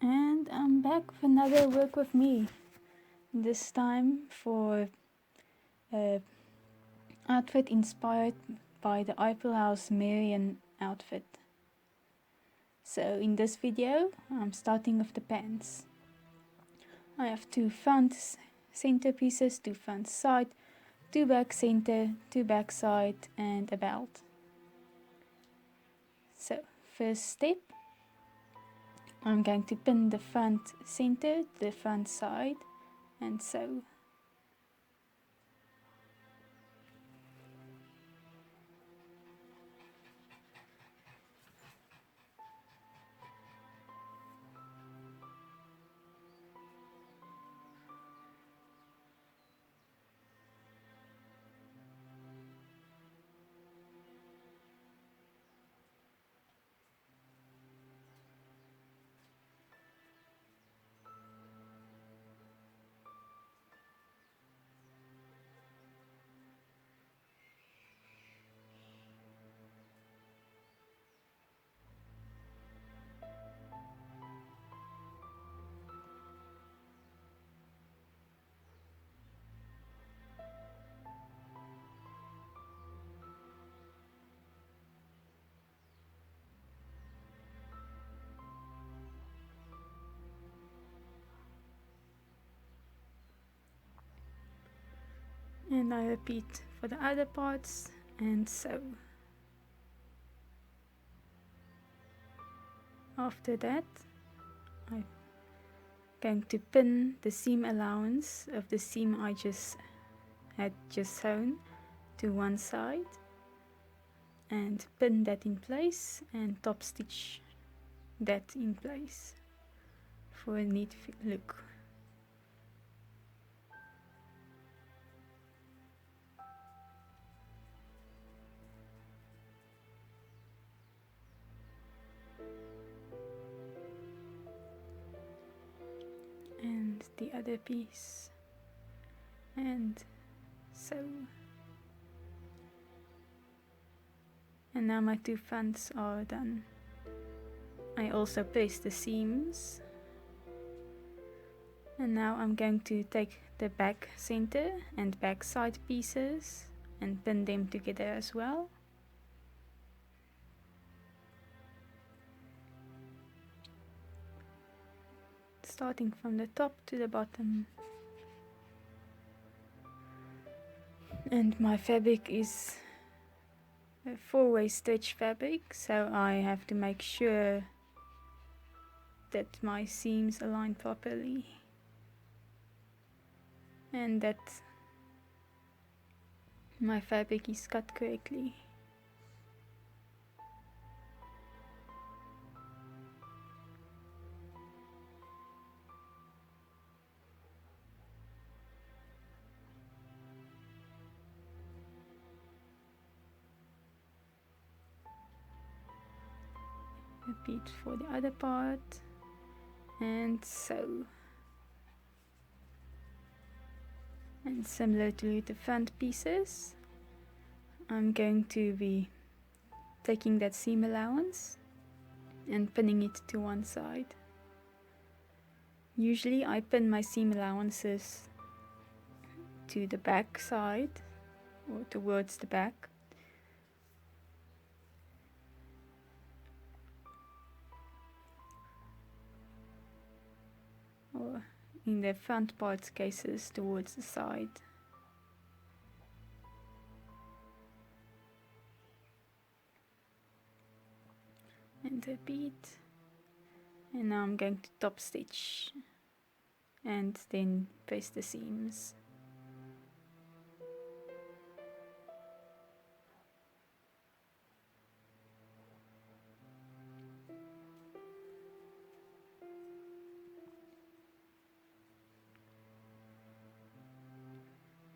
And I'm back with another work with me. This time for a outfit inspired by the Iplehouse Marien outfit. So in this video I'm starting with the pants. I have 2 front center pieces, 2 front side, 2 back center, 2 back side and a belt. So first step, I'm going to pin the front center to the front side and sew. And I repeat for the other parts and sew. After that, I'm going to pin the seam allowance of the seam I had sewn to one side and pin that in place and top stitch that in place for a neat look. And the other piece and sew. And now my 2 fronts are done. I also paste the seams. And now I'm going to take the back center and back side pieces and pin them together as well. Starting from the top to the bottom. And my fabric is a 4-way stretch fabric, so I have to make sure that my seams align properly and that my fabric is cut correctly. Repeat for the other part and sew. And similar to the front pieces, I'm going to be taking that seam allowance and pinning it to one side. Usually I pin my seam allowances to the back side or towards the back. Or in the front parts cases towards the side. And repeat. And now I'm going to top stitch and then paste the seams.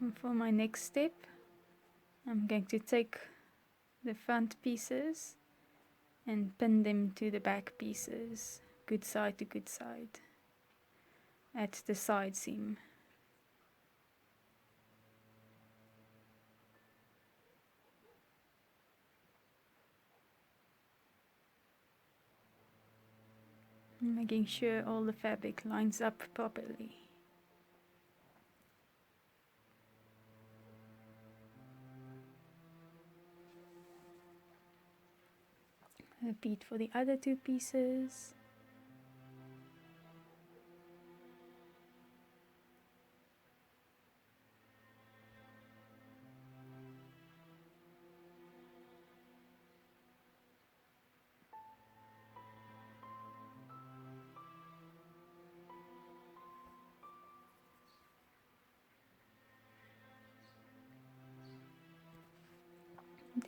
And for my next step, I'm going to take the front pieces and pin them to the back pieces, good side to good side, at the side seam. Making sure all the fabric lines up properly. Repeat for the other two pieces.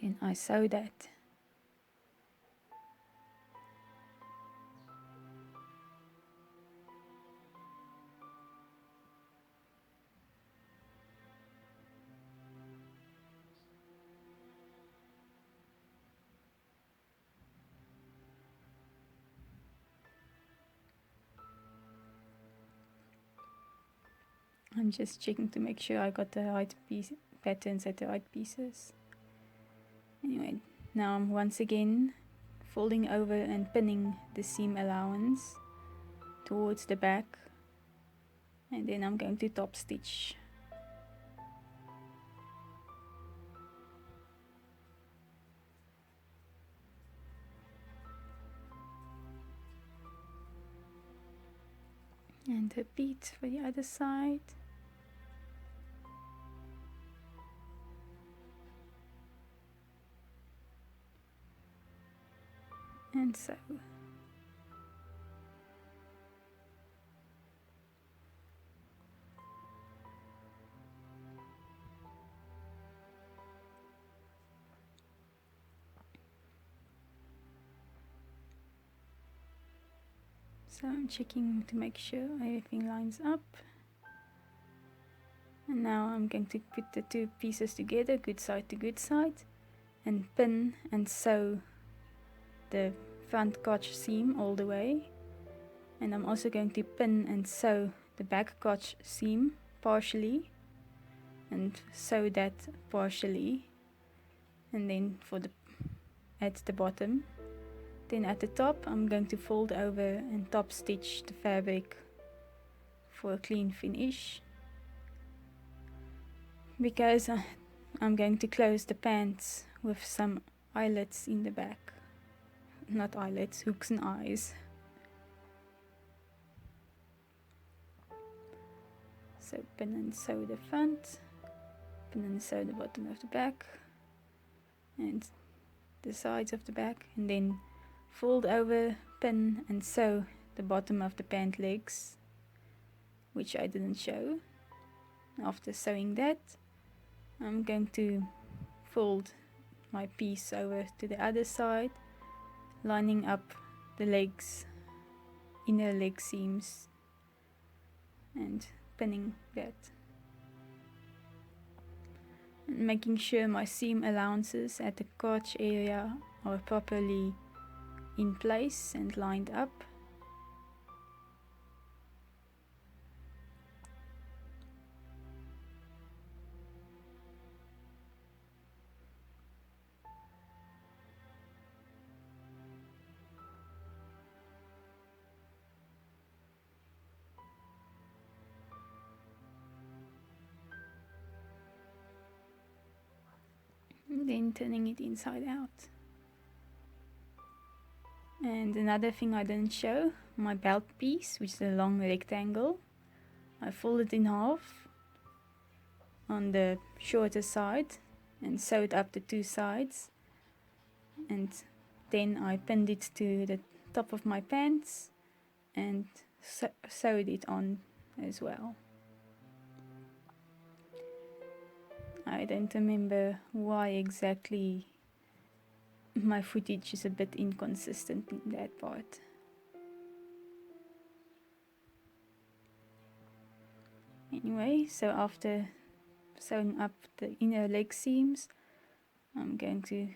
Then I sew that. I'm just checking to make sure I got the right piece patterns at the right pieces. Anyway, now I'm once again folding over and pinning the seam allowance towards the back, and then I'm going to top stitch. And repeat for the other side. And sew. So I'm checking to make sure everything lines up. And now I'm going to put the two pieces together, good side to good side, and pin and sew the front crotch seam all the way. And I'm also going to pin and sew the back crotch seam partially, and sew that partially, and then for the at the bottom. Then at the top I'm going to fold over and top stitch the fabric for a clean finish, because I'm going to close the pants with some eyelets in the back. Not eyelets, hooks and eyes. So pin and sew the front, pin and sew the bottom of the back and the sides of the back, and then fold over, pin and sew the bottom of the pant legs, which I didn't show. After sewing that, I'm going to fold my piece over to the other side, lining up the legs, inner leg seams, and pinning that. And making sure my seam allowances at the crotch area are properly in place and lined up. And then turning it inside out. And another thing I didn't show, my belt piece, which is a long rectangle, I folded in half on the shorter side and sewed up the two sides, and then I pinned it to the top of my pants and sewed it on as well. I don't remember why exactly my footage is a bit inconsistent in that part. Anyway, so after sewing up the inner leg seams, I'm going to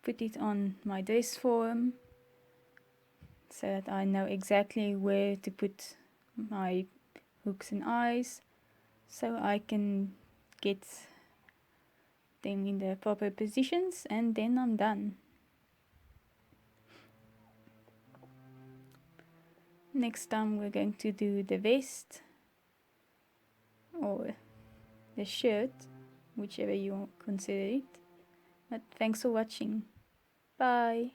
put it on my dress form so that I know exactly where to put my hooks and eyes, so I can get them in the proper positions, and then I'm done. Next time we're going to do the vest or the shirt, whichever you consider it. But thanks for watching. Bye.